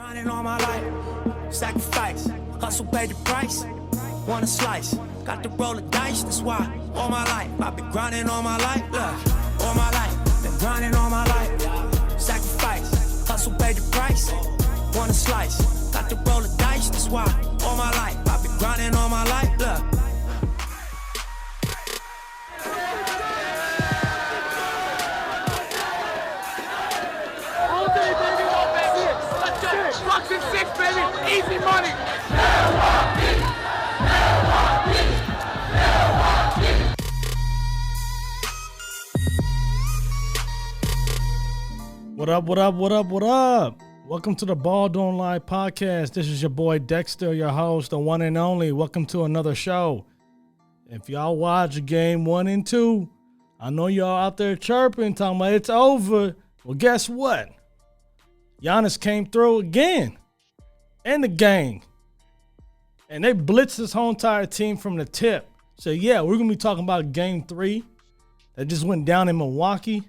Grinding all my life, sacrifice, hustle paid the price. Want a slice, got to roll the dice. That's why all my life I've been grinding all my life. Look, all my life, been grinding all my life. Sacrifice, hustle paid the price. Want a slice, got to roll the dice. That's why all my life I've been grinding all my life. Look. Bucks and 6, baby. Easy money. Milwaukee. Milwaukee. Milwaukee. What up, what up, what up, what up? Welcome to the Ball Dnt Lie podcast. This is your boy Dexter, your host, the one and only. Welcome to another show. If y'all watch game 1 and 2, I know y'all out there chirping, talking about it's over. Well, guess what? Giannis came through again and the gang. And they blitzed this whole entire team from the tip. So, yeah, we're going to be talking about game 3 that just went down in Milwaukee.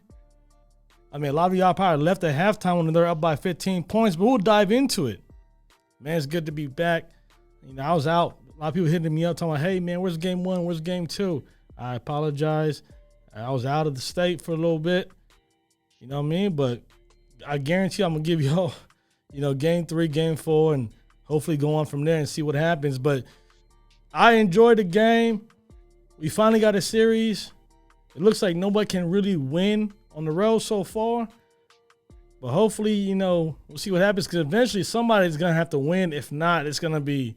I mean, a lot of y'all probably left at halftime when they're up by 15 points, but we'll dive into it. Man, it's good to be back. You know, I was out. A lot of people hitting me up talking about, hey, man, where's game 1? Where's game 2? I apologize. I was out of the state for a little bit. You know what I mean? But I guarantee I'm going to give y'all, game 3, game 4, and hopefully go on from there and see what happens. But I enjoyed the game. We finally got a series. It looks like nobody can really win on the road so far. But hopefully, we'll see what happens because eventually somebody's going to have to win. If not, it's going to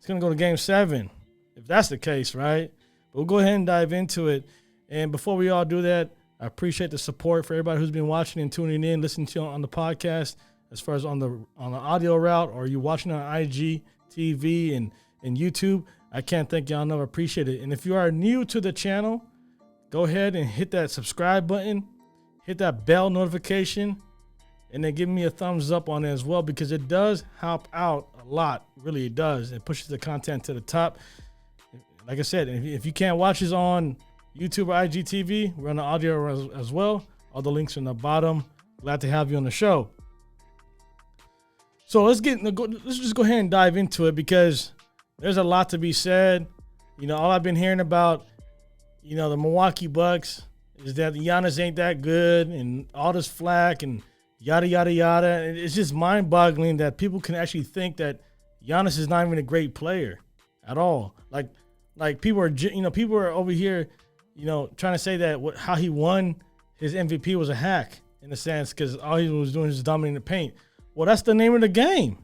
go to game 7, if that's the case, right? But we'll go ahead and dive into it. And before we all do that, I appreciate the support for everybody who's been watching and tuning in, listening to on the podcast, as far as on the audio route, or you watching on IG, TV, and YouTube. I can't thank y'all enough. I appreciate it. And if you are new to the channel, go ahead and hit that subscribe button, hit that bell notification, and then give me a thumbs up on it as well, because it does help out a lot. Really, it does. It pushes the content to the top. Like I said, if you can't watch us on YouTube or IGTV, we're on the audio as well. All the links are in the bottom. Glad to have you on the show. So let's just go ahead and dive into it, because there's a lot to be said. All I've been hearing about, the Milwaukee Bucks is that Giannis ain't that good and all this flack and yada, yada, yada. And it's just mind-boggling that people can actually think that Giannis is not even a great player at all. Like people are over here, trying to say that how he won his MVP was a hack in a sense, because all he was doing is dominating the paint. Well, that's the name of the game.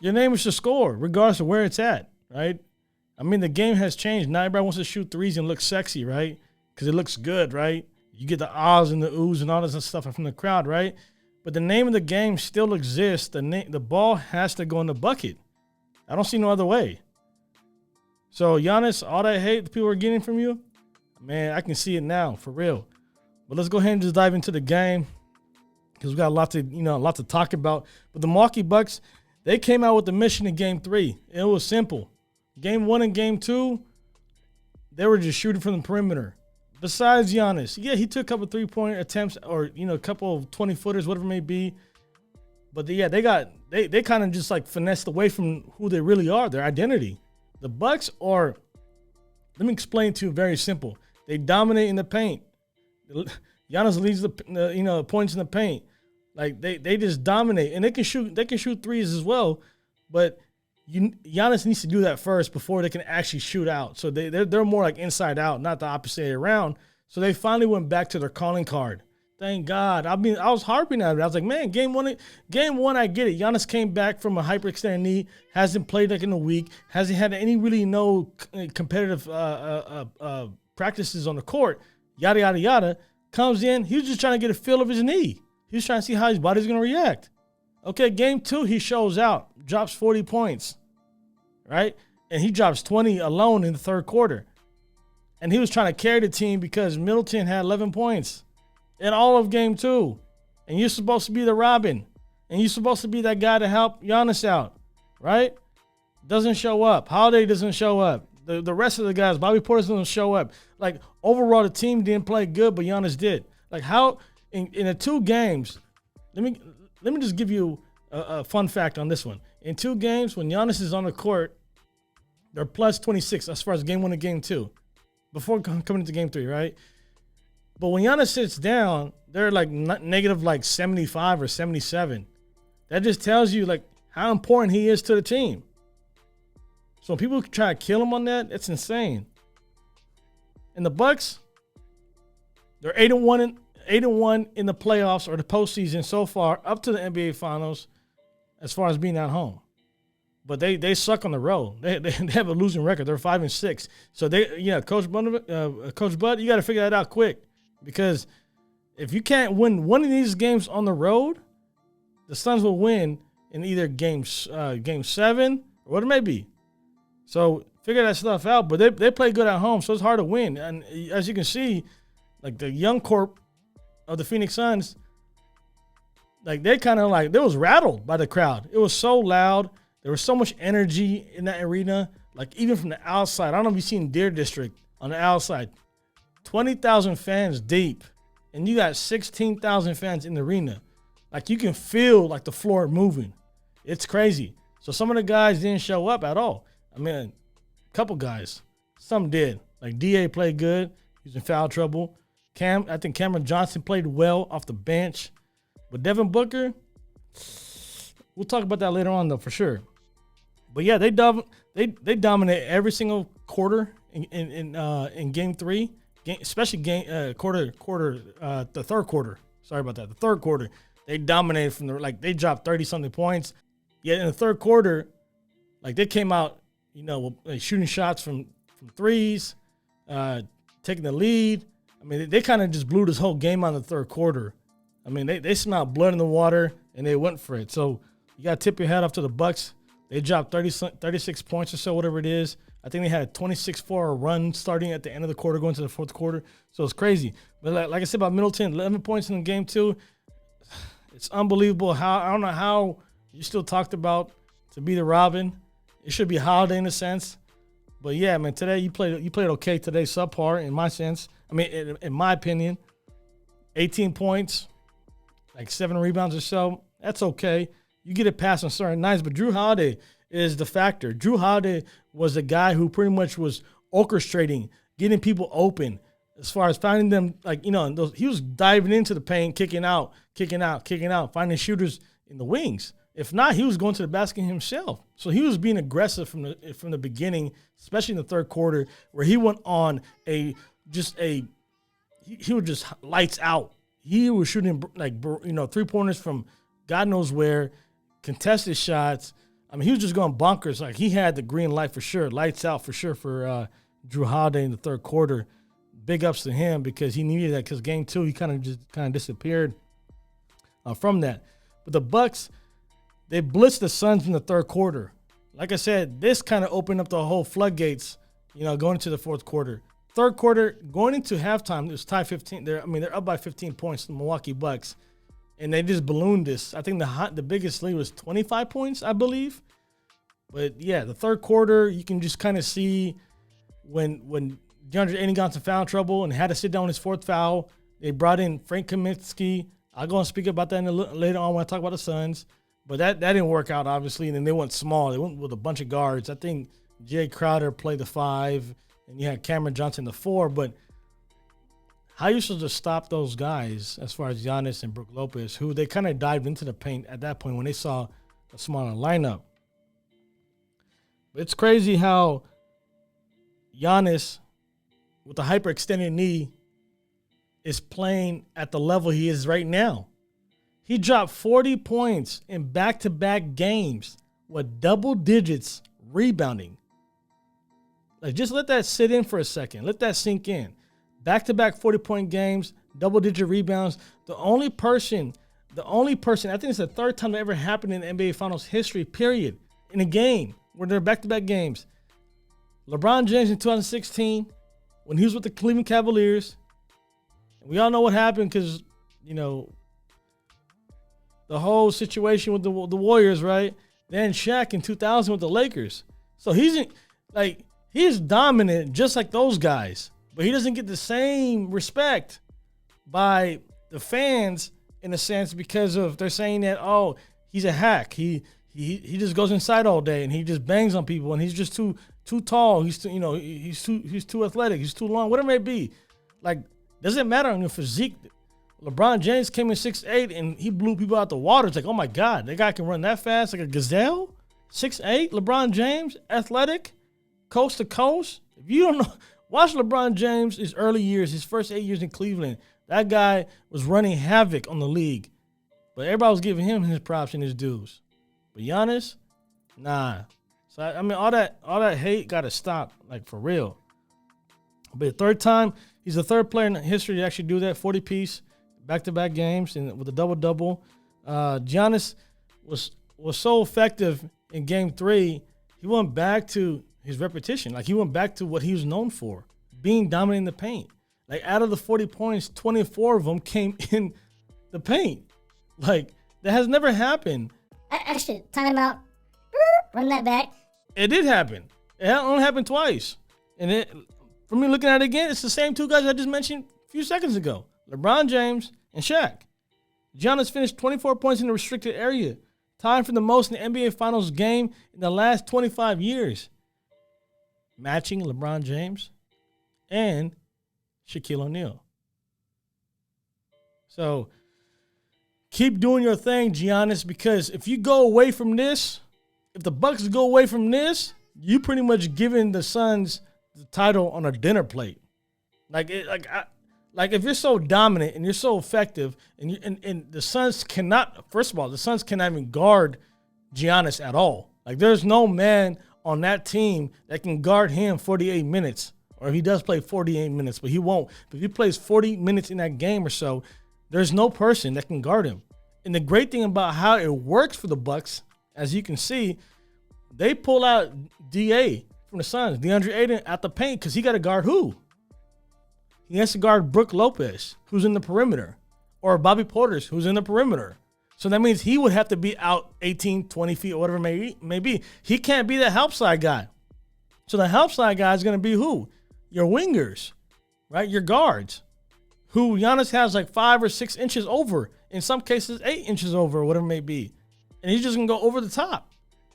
Your name is to score, regardless of where it's at, right? I mean, the game has changed. Now everybody wants to shoot threes and look sexy, right? Because it looks good, right? You get the ahs and the oohs and all this stuff from the crowd, right? But the name of the game still exists. The ball has to go in the bucket. I don't see no other way. So, Giannis, all that hate that people are getting from you, man, I can see it now, for real. But let's go ahead and just dive into the game, because we got a lot to talk about. But the Milwaukee Bucks, they came out with the mission in game 3. It was simple. Game 1 and game 2, they were just shooting from the perimeter. Besides Giannis, yeah, he took a couple 3-point attempts, or a couple of 20-footers, whatever it may be. But they kind of just like finessed away from who they really are, their identity. The Bucks are, let me explain to you, very simple. They dominate in the paint. Giannis leads the points in the paint. Like they just dominate, and they can shoot threes as well. But Giannis needs to do that first before they can actually shoot out. So they're more like inside out, not the opposite way around. So they finally went back to their calling card. Thank God. I was harping at it. I was like, man, game one, I get it. Giannis came back from a hyperextended knee, hasn't played like in a week, hasn't had any really competitive practices on the court, yada, yada, yada. Comes in, he was just trying to get a feel of his knee. He was trying to see how his body's going to react. Okay, game 2, he shows out, drops 40 points, right? And he drops 20 alone in the third quarter. And he was trying to carry the team because Middleton had 11 points in all of game 2. And you're supposed to be the Robin. And you're supposed to be that guy to help Giannis out, right? Doesn't show up. Holiday doesn't show up. The rest of the guys, Bobby Portis doesn't show up. Like, overall, the team didn't play good, but Giannis did. Like, how in the 2 games, let me just give you a fun fact on this one. In 2 games, when Giannis is on the court, they're plus 26 as far as game 1 and game 2 before coming into game 3, right? But when Giannis sits down, they're like negative like 75 or 77. That just tells you like how important he is to the team. So when people try to kill him on that, it's insane. And the Bucks, they're 8-1 in the playoffs or the postseason so far, up to the NBA Finals, as far as being at home. But they suck on the road. They have a losing record. They're 5-6. So Coach Bud, you got to figure that out quick, because if you can't win one of these games on the road, the Suns will win in either game 7 or what it may be. So figure that stuff out. But they play good at home, so it's hard to win. And as you can see, like the young corp of the Phoenix Suns, like they was rattled by the crowd. It was so loud. There was so much energy in that arena. Like even from the outside, I don't know if you've seen Deer District on the outside, 20,000 fans deep, and you got 16,000 fans in the arena. Like you can feel like the floor moving. It's crazy. So some of the guys didn't show up at all. I mean, a couple guys. Some did. Like DA played good. He was in foul trouble. I think Cameron Johnson played well off the bench. But Devin Booker, we'll talk about that later on though for sure. But yeah, they dominate every single quarter in game 3, especially the third quarter. Sorry about that. The third quarter, they dominated they dropped 30-something points. Yet in the third quarter, like they came out, shooting shots from threes, taking the lead. I mean, they kind of just blew this whole game on the third quarter. I mean, they smelled blood in the water, and they went for it. So you got to tip your hat off to the Bucks. They dropped 36 points or so, whatever it is. I think they had a 26-4 run starting at the end of the quarter, going to the fourth quarter. So it's crazy. But like I said about Middleton, 11 points in game 2. It's unbelievable. I don't know how you still talked about to be the Robin. It should be Holiday in a sense. But yeah, man, today you played okay today, subpar in my sense. I mean, in my opinion, 18 points, like 7 rebounds or so. That's okay. You get it past on certain nights, but Drew Holiday is the factor. Drew Holiday was the guy who pretty much was orchestrating, getting people open as far as finding them, he was diving into the paint, kicking out, finding shooters in the wings. If not, he was going to the basket himself. So he was being aggressive from the beginning, especially in the third quarter, where he went on he was just lights out. He was shooting 3-pointers from God knows where, contested shots. I mean, he was just going bonkers. Like he had the green light for sure, lights out for sure for Drew Holiday in the third quarter. Big ups to him because he needed that, because game 2 he kind of disappeared from that. But the Bucks, they blitzed the Suns in the third quarter. Like I said, this kind of opened up the whole floodgates, going into the fourth quarter. Third quarter, going into halftime, it was tied 15. They're up by 15 points, the Milwaukee Bucks, and they just ballooned this. I think the biggest lead was 25 points, I believe. But yeah, the third quarter, you can just kind of see when DeAndre Ayton got into foul trouble and had to sit down his fourth foul. They brought in Frank Kaminsky. I'll go and speak about that later on when I talk about the Suns. But that didn't work out, obviously, and then they went small. They went with a bunch of guards. I think Jay Crowder played the 5, and you had Cameron Johnson the 4. But how are you supposed to stop those guys as far as Giannis and Brook Lopez, who they kind of dived into the paint at that point when they saw a smaller lineup? But it's crazy how Giannis, with the hyperextended knee, is playing at the level he is right now. He dropped 40 points in back-to-back games with double digits rebounding. Like, just let that sit in for a second. Let that sink in. Back-to-back 40-point games, double-digit rebounds. The only person, I think it's the third time that ever happened in NBA Finals history, period, in a game where they're back-to-back games. LeBron James in 2016, when he was with the Cleveland Cavaliers. We all know what happened because, the whole situation with the Warriors, right? Then Shaq in 2000 with the Lakers. So he's dominant just like those guys, but he doesn't get the same respect by the fans in a sense because of they're saying that, he's a hack. He just goes inside all day and he just bangs on people and he's just too tall. He's too athletic. He's too long. Whatever it may be, like doesn't matter on your physique. LeBron James came in 6'8" and he blew people out the water. It's like, oh my God, that guy can run that fast like a gazelle. 6'8", LeBron James, athletic, coast to coast. If you don't know, watch LeBron James his early years, his first 8 years in Cleveland. That guy was running havoc on the league. But everybody was giving him his props and his dues. But Giannis, nah. So I mean, all that hate got to stop, like for real. But the third time, he's the third player in history to actually do that, 40-piece, back-to-back games, and with a double-double. Giannis was so effective in Game 3, he went back to his repetition. Like he went back to what he was known for, being dominant in the paint. Like out of the 40 points, 24 of them came in the paint. Like that has never happened. Actually, time out. Run that back. It did happen. It only happened twice. And for me looking at it again, it's the same two guys I just mentioned a few seconds ago. LeBron James and Shaq. Giannis finished 24 points in the restricted area, tied for the most in the NBA Finals game in the last 25 years, matching LeBron James and Shaquille O'Neal. So keep doing your thing, Giannis, because if you go away from this, if the Bucks go away from this, you pretty much giving the Suns the title on a dinner plate. Like if you're so dominant and you're so effective, and the Suns cannot, first of all, the Suns cannot even guard Giannis at all. Like there's no man on that team that can guard him 48 minutes. Or if he does play 48 minutes, but he won't. But if he plays 40 minutes in that game or so, there's no person that can guard him. And the great thing about how it works for the Bucks, as you can see, they pull out DA from the Suns, DeAndre Ayton at the paint, because he got to guard who? He has to guard Brook Lopez, who's in the perimeter, or Bobby Portis, who's in the perimeter. So that means he would have to be out 18, 20 feet, or whatever it may be. He can't be the help side guy. So the help side guy is going to be who? Your wingers, right? Your guards, who Giannis has like 5 or 6 inches over, in some cases 8 inches over, or whatever it may be. And he's just going to go over the top.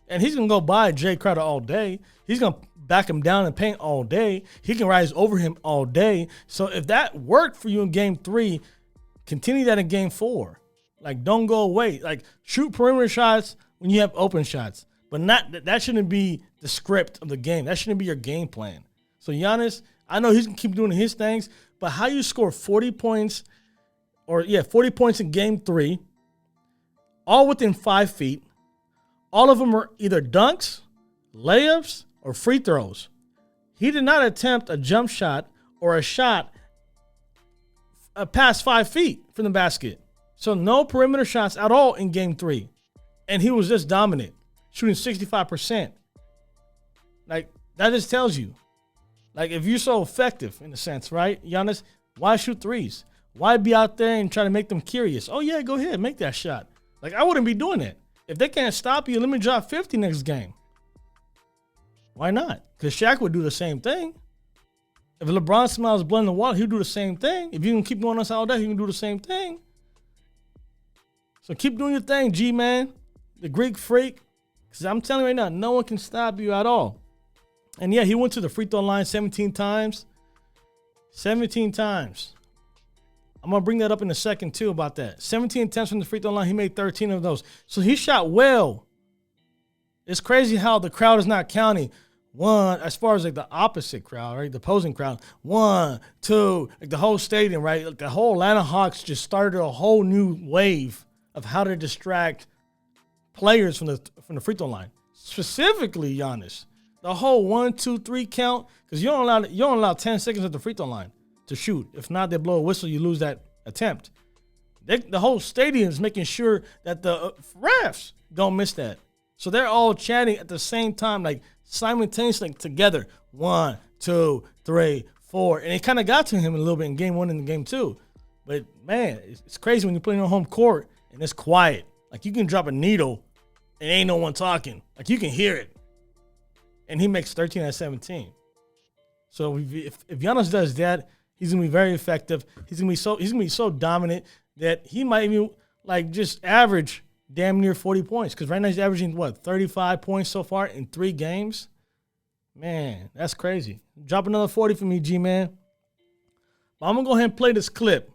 And he's going to go by Jay Crowder all day. He's going to back him down and paint all day. He can rise over him all day. So if that worked for you in Game 3, continue that in Game 4. Like, don't go away. Like, shoot perimeter shots when you have open shots. But that shouldn't be the script of the game. That shouldn't be your game plan. So Giannis, I know he's going to keep doing his things, but how you score 40 points, 40 points in Game 3, all within 5 feet, all of them are either dunks, layups, or free throws. He did not attempt a jump shot or a shot past 5 feet from the basket. So no perimeter shots at all in Game 3. And he was just dominant, shooting 65%. Like, that just tells you. Like, if you're so effective, in a sense, right, Giannis, why shoot threes? Why be out there and try to make them curious? Oh, yeah, go ahead, make that shot. Like, I wouldn't be doing it. If they can't stop you, let me drop 50 next game. Why not? Because Shaq would do the same thing. If LeBron smiles blood in the water, he'll do the same thing. If you can keep doing this all day, he can do the same thing. So keep doing your thing, G-Man, the Greek freak. Because I'm telling you right now, no one can stop you at all. And yeah, he went to the free throw line 17 times. 17 times. I'm going to bring that up in a second, too, about that. 17 attempts from the free throw line. He made 13 of those. So he shot well. It's crazy how the crowd is not counting. One, as far as like the opposite crowd, right? The opposing crowd. 1, 2, like the whole stadium, right? Like the whole Atlanta Hawks just started a whole new wave of how to distract players from the free throw line. Specifically, Giannis. The whole 1, 2, 3 count, because you don't allow 10 seconds at the free throw line to shoot. If not, they blow a whistle, you lose that attempt. The whole stadium is making sure that the refs don't miss that. So they're all chatting at the same time, like simultaneously together. 1, 2, 3, 4. And it kind of got to him a little bit in Game 1 and Game 2. But, man, it's crazy when you're playing on home court and it's quiet. Like, you can drop a needle and ain't no one talking. Like, you can hear it. And he makes 13 out of 17. So if Giannis does that, he's gonna be very effective. He's gonna be so dominant that he might even like just average damn near 40 points. Because right now he's averaging, 35 points so far in 3 games? Man, that's crazy. Drop another 40 for me, G-Man. But I'm going to go ahead and play this clip.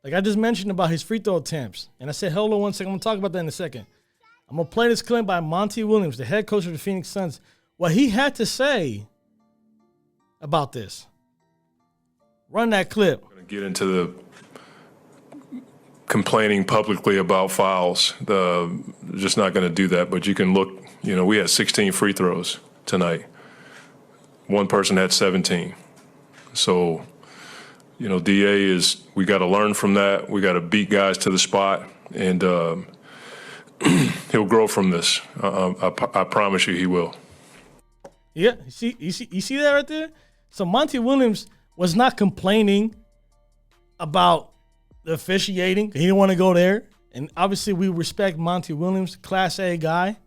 Like I just mentioned about his free throw attempts. And I said, hold on one second. I'm going to talk about that in a second. I'm going to play this clip by Monty Williams, the head coach of the Phoenix Suns. What he had to say about this. Run that clip. I'm going to get into the complaining publicly about fouls. Just not going to do that. But you can look, we had 16 free throws tonight. One person had 17. So, DA we got to learn from that. We got to beat guys to the spot, and he'll grow from this. I promise you he will. Yeah, you see that right there? So Monty Williams was not complaining about the officiating. He didn't want to go there. And obviously we respect Monty Williams, Class A guy.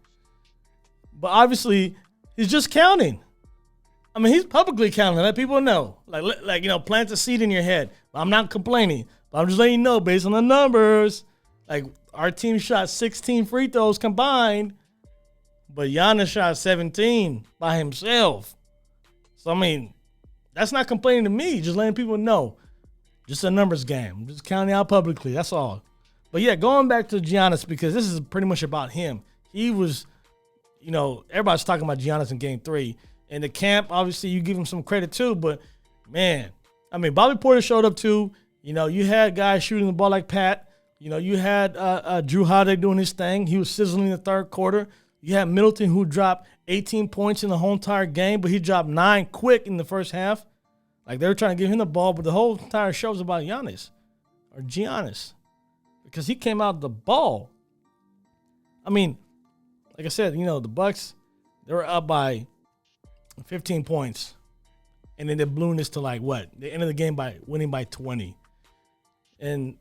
But obviously he's just counting. I mean, he's publicly counting. Let people know. Like plant a seed in your head. I'm not complaining. But I'm just letting you know, based on the numbers, like our team shot 16 free throws combined, but Giannis shot 17 by himself. So, I mean, that's not complaining to me. Just letting people know. Just a numbers game. I'm just counting out publicly. That's all. But, yeah, going back to Giannis, because this is pretty much about him. He was, everybody's talking about Giannis in Game 3. In the camp, obviously, you give him some credit too. But, man, I mean, Bobby Porter showed up too. You had guys shooting the ball like Pat. You had Drew Holiday doing his thing. He was sizzling in the third quarter. You had Middleton, who dropped 18 points in the whole entire game, but he dropped 9 quick in the first half. Like, they were trying to give him the ball, but the whole entire show was about Giannis. Because he came out the ball. I mean, like I said, the Bucks, they were up by 15 points. And then they blew this to They ended the game by winning by 20. And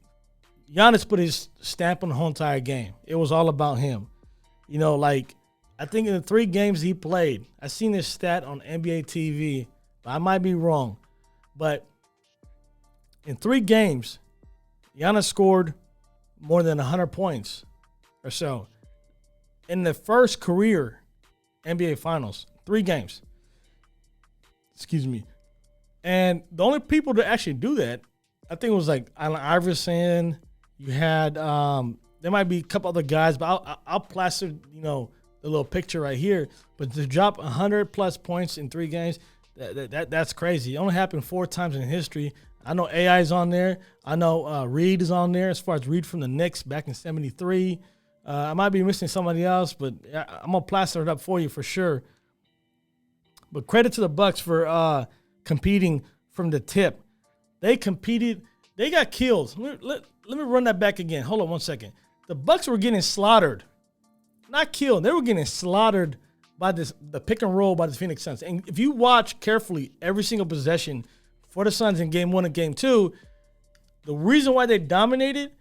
Giannis put his stamp on the whole entire game. It was all about him. I think in the 3 games he played, I seen this stat on NBA TV, but I might be wrong. But in 3 games, Giannis scored more than 100 points or so. In the first career NBA Finals, 3 games. Excuse me. And the only people to actually do that, I think it was like Allen Iverson. You had, there might be a couple other guys, but I'll plaster, the little picture right here. But to drop 100-plus points in 3 games, that's crazy. It only happened 4 times in history. I know AI is on there. I know Reed is on there as far as Reed from the Knicks back in 73. I might be missing somebody else, but I'm going to plaster it up for you for sure. But credit to the Bucks for competing from the tip. They competed. They got killed. Let me run that back again. Hold on one second. The Bucks were getting slaughtered. Not killed. They were getting slaughtered by the pick and roll by the Phoenix Suns. And if you watch carefully every single possession for the Suns in Game 1 and Game 2, the reason why they dominated,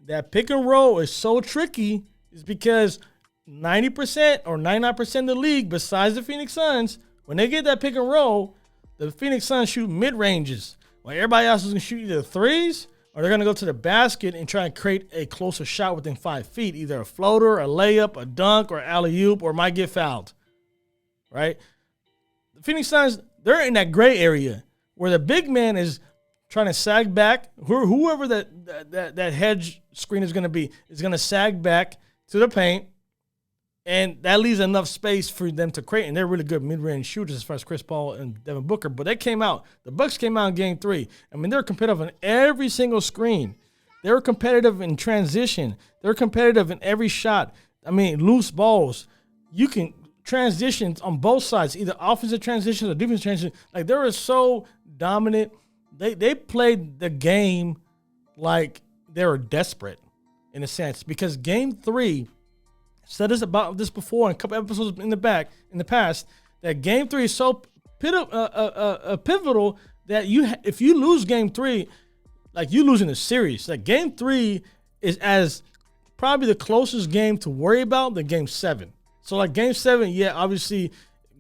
that pick and roll is so tricky is because 90% or 99% of the league, besides the Phoenix Suns, when they get that pick and roll, the Phoenix Suns shoot mid-ranges. While everybody else is going to shoot either threes or they're going to go to the basket and try and create a closer shot within 5 feet, either a floater, a layup, a dunk, or alley-oop, or might get fouled, right? The Phoenix Suns, they're in that gray area where the big man is trying to sag back. Whoever that hedge screen is going to be is going to sag back to the paint, and that leaves enough space for them to create. And they're really good mid-range shooters as far as Chris Paul and Devin Booker. But they came out. The Bucks came out in Game 3. I mean, they're competitive on every single screen. They were competitive in transition. They're competitive in every shot. I mean, loose balls. You can transitions on both sides, either offensive transitions or defensive transitions. Like, they were so dominant. They played the game like they were desperate in a sense, because Game 3, said this about this before in a couple episodes in the past, that Game 3 is so pivotal that if you lose Game 3, like, you losing the series. Like, Game 3 is as probably the closest game to worry about than Game 7. So, like, Game 7, yeah, obviously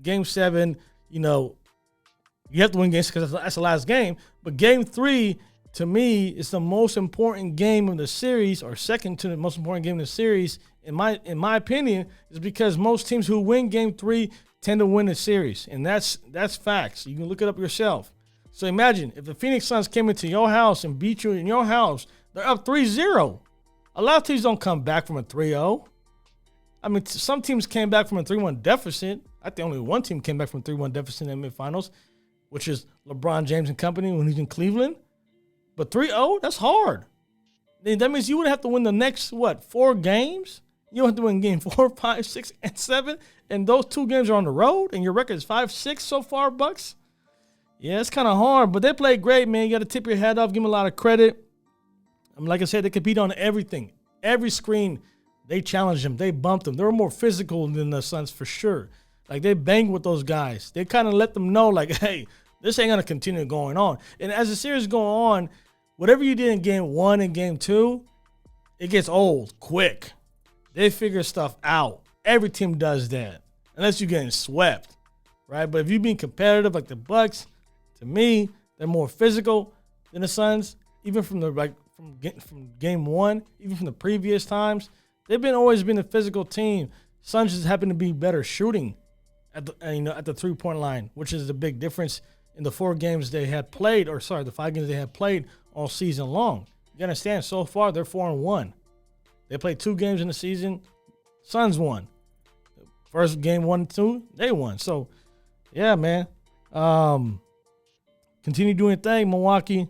Game 7, you have to win games because that's the last game. But Game 3, to me, is the most important game of the series, or second to the most important game of the series, in my opinion, is because most teams who win Game 3 tend to win the series, and that's facts. You can look it up yourself. So imagine if the Phoenix Suns came into your house and beat you in your house, they're up 3-0. A lot of teams don't come back from a 3-0. I mean, some teams came back from a 3-1 deficit. I think only one team came back from a 3-1 deficit in the mid-finals, which is LeBron James and company when he's in Cleveland. But 3-0, that's hard. That means you would have to win the next, 4 games? You have to win game 4, 5, 6, and 7, and those 2 games are on the road, and your record is 5-6 so far, Bucks? Yeah, it's kind of hard, but they played great, man. You got to tip your hat off, give them a lot of credit. I mean, like I said, they compete on everything. Every screen, they challenged them. They bumped them. They were more physical than the Suns for sure. Like, they banged with those guys. They kind of let them know, like, hey, this ain't going to continue going on. And as the series go on, whatever you did in Game 1 and Game 2, it gets old quick. They figure stuff out. Every team does that, unless you're getting swept, right? But if you're being competitive like the Bucks, to me, they're more physical than the Suns, even from from Game 1, even from the previous times. They've always been a physical team. Suns just happen to be better shooting at the 3-point line, which is the big difference in the 5 games they had played all season long. You understand? So far, they're 4-1. They played 2 games in the season. Suns won. First game 1 and 2, they won. So, yeah, man. Continue doing your thing, Milwaukee.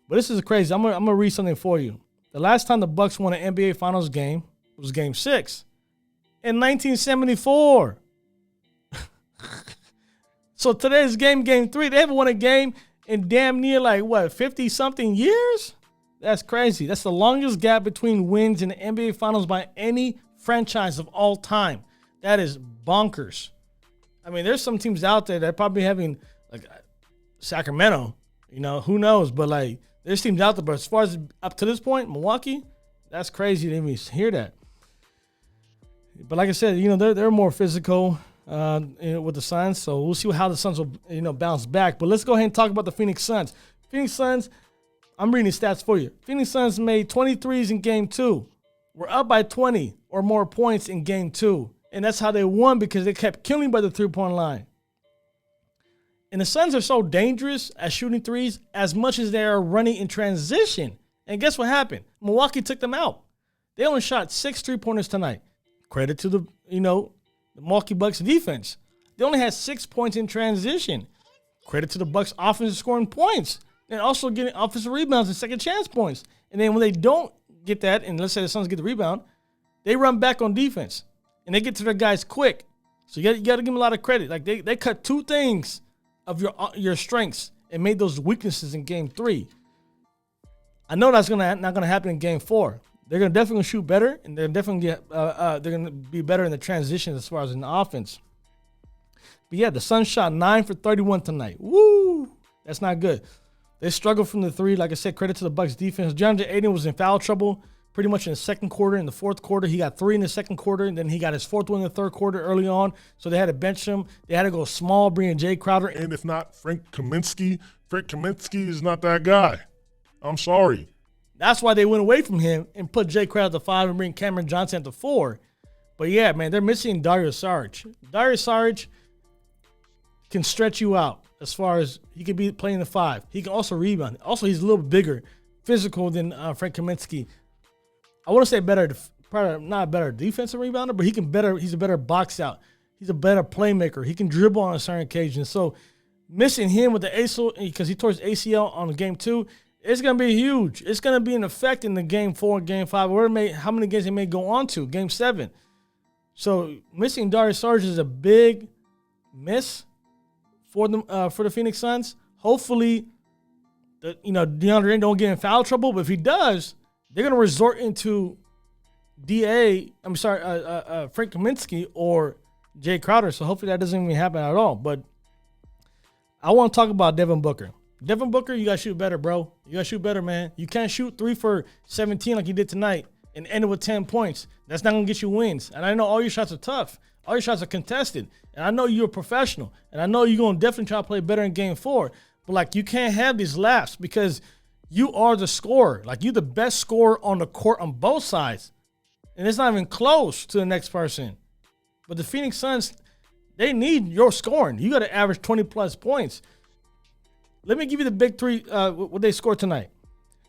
But this is crazy. I'm gonna read something for you. The last time the Bucks won an NBA Finals game was Game 6 in 1974. So today's Game 3. They haven't won a game in damn near 50-something years? That's crazy. That's the longest gap between wins in the NBA Finals by any franchise of all time. That is bonkers. I mean, there's some teams out there that are probably having, Sacramento, who knows? But, there's teams out there. But as far as up to this point, Milwaukee, that's crazy to even hear that. But like I said, they're more physical with the Suns. So we'll see how the Suns will, bounce back. But let's go ahead and talk about the Phoenix Suns. Phoenix Suns, I'm reading the stats for you. Phoenix Suns made 23s in Game 2. We're up by 20 or more points in Game 2. And that's how they won, because they kept killing by the 3-point line. And the Suns are so dangerous at shooting threes as much as they are running in transition. And guess what happened? Milwaukee took them out. They only shot 6 3-pointers tonight. Credit to the Milwaukee Bucks defense. They only had 6 points in transition. Credit to the Bucks offense scoring points and also getting offensive rebounds and second chance points. And then when they don't get that, and let's say the Suns get the rebound, they run back on defense and they get to their guys quick. So you got to give them a lot of credit. Like they cut 2 things of your strengths and made those weaknesses in Game 3. I know that's not gonna happen in Game 4. They're gonna definitely shoot better, and they're definitely they're gonna be better in the transition as far as in the offense. But yeah, the Suns shot 9 for 31 tonight. Woo, that's not good. They struggled from the 3. Like I said, credit to the Bucks defense. DeAndre Ayton was in foul trouble pretty much in the second quarter. In the fourth quarter, he got 3 in the second quarter, and then he got his 4th one in the third quarter early on. So they had to bench him. They had to go small, bring in Jay Crowder. And if not Frank Kaminsky is not that guy. I'm sorry. That's why they went away from him and put Jay Crowder at the 5 and bring Cameron Johnson at the 4. But yeah, man, they're missing Dario Saric. Dario Saric can stretch you out as far as he could be playing the 5. He can also rebound. Also, he's a little bigger, physical than Frank Kaminsky. I want to say probably not a better defensive rebounder, but he's a better box out. He's a better playmaker. He can dribble on a certain occasion. So missing him with the ACL, because he tore his ACL on Game 2, it's going to be huge. It's going to be an effect in the Game 4, Game 5, how many games they may go on to, Game 7. So missing Dario Saric is a big miss for the Phoenix Suns. Hopefully, DeAndre Ayton don't get in foul trouble, but if he does, they're going to resort into Frank Kaminsky or Jay Crowder. So hopefully that doesn't even happen at all. But I want to talk about Devin Booker. Devin Booker, you got to shoot better, bro. You got to shoot better, man. You can't shoot 3 for 17 like you did tonight and end it with 10 points. That's not going to get you wins. And I know all your shots are tough. All your shots are contested. And I know you're a professional. And I know you're going to definitely try to play better in Game 4. But, you can't have these laps because you are the scorer. You're the best scorer on the court on both sides. And it's not even close to the next person. But the Phoenix Suns, they need your scoring. You got to average 20-plus points. Let me give you the big three, what they scored tonight.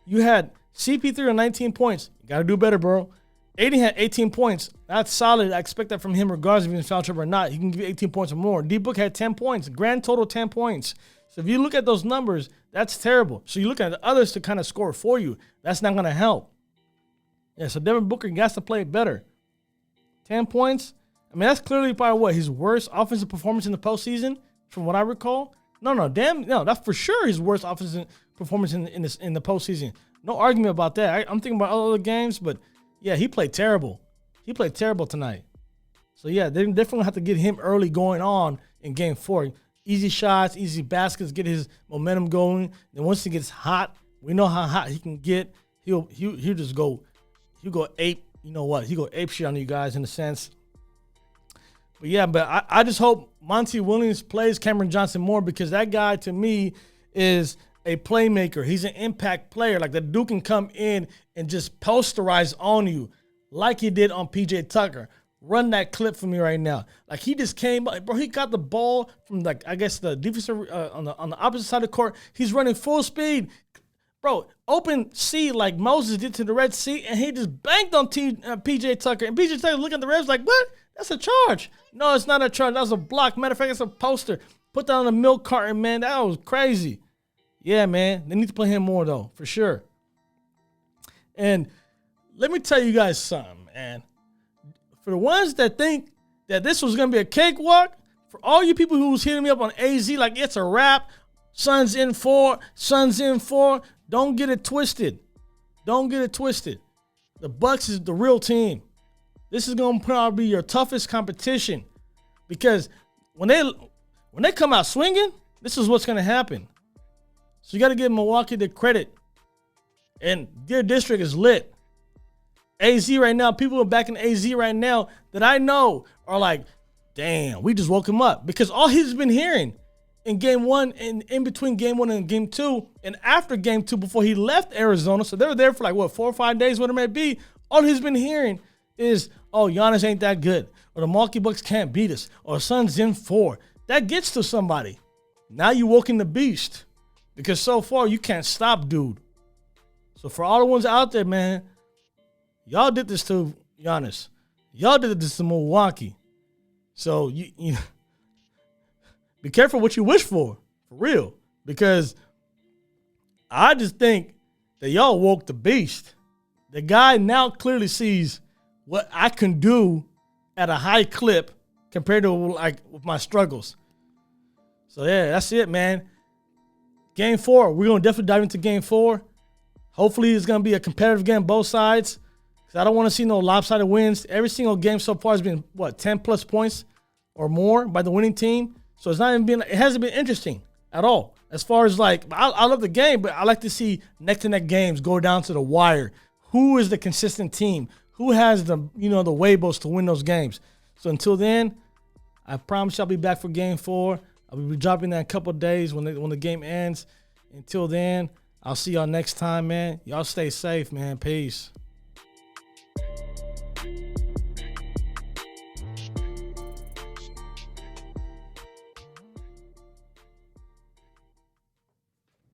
You had CP3 on 19 points. You got to do better, bro. Aiden had 18 points. That's solid. I expect that from him regardless if he's in foul trouble or not. He can give you 18 points or more. D-Book had 10 points. Grand total 10 points. So if you look at those numbers, that's terrible. So you look at the others to kind of score for you. That's not going to help. Yeah, so Devin Booker has to play better. 10 points. I mean, that's clearly probably what, his worst offensive performance in the postseason, from what I recall. No, that's for sure his worst offensive performance in the postseason. No argument about that. I'm thinking about other games, but yeah, he played terrible. He played terrible tonight. So yeah, they definitely have to get him early going on in Game 4. Easy shots, easy baskets, get his momentum going. Then once he gets hot, we know how hot he can get. He'll just go. He'll go ape. You know what? He'll go ape shit on you guys in a sense. But yeah, I just hope Monty Williams plays Cameron Johnson more, because that guy to me is a playmaker. He's an impact player. Like, the dude can come in and just posterize on you like he did on PJ Tucker. Run that clip for me right now. Like, he just came, bro. He got the ball from, like, I guess the defensive on the opposite side of the court. He's running full speed, bro. Open C like Moses did to the Red Sea, and he just banked on PJ Tucker. And PJ Tucker looking at the refs like, what? That's a charge. No, it's not a charge. That was a block. Matter of fact, it's a poster. Put that on the milk carton, man. That was crazy. Yeah, man. They need to play him more, though, for sure. And let me tell you guys something, man. For the ones that think that this was going to be a cakewalk, for all you people who was hitting me up on AZ like it's a wrap, Suns in 4, don't get it twisted. Don't get it twisted. The Bucks is the real team. This is going to probably be your toughest competition, because when they come out swinging, this is what's going to happen. So you got to give Milwaukee the credit. And their district is lit. AZ right now, people are back in AZ right now that I know are like, damn, we just woke him up. Because all he's been hearing in Game 1 and in between Game 1 and Game 2 and after Game 2 before he left Arizona, so they were there for like, 4 or 5 days, whatever it may be, all he's been hearing is, oh, Giannis ain't that good, or the Milwaukee Bucks can't beat us, or the Suns in 4. That gets to somebody. Now you woken the beast, because so far you can't stop dude. So for all the ones out there, man, y'all did this to Giannis. Y'all did this to Milwaukee. So you be careful what you wish for real, because I just think that y'all woke the beast. The guy now clearly sees what I can do at a high clip compared to like with my struggles. So yeah, that's it, man. Game 4, we're gonna definitely dive into Game 4. Hopefully it's gonna be a competitive game both sides, because I don't want to see no lopsided wins. Every single game so far has been 10 plus points or more by the winning team. So it hasn't been interesting at all. As far as like, I love the game, but I like to see neck to neck games go down to the wire. Who is the consistent team? Who has the the huevos to win those games? So until then, I promise I'll be back for Game 4. I'll be dropping that in a couple of days when the game ends. Until then, I'll see y'all next time, man. Y'all stay safe, man. Peace.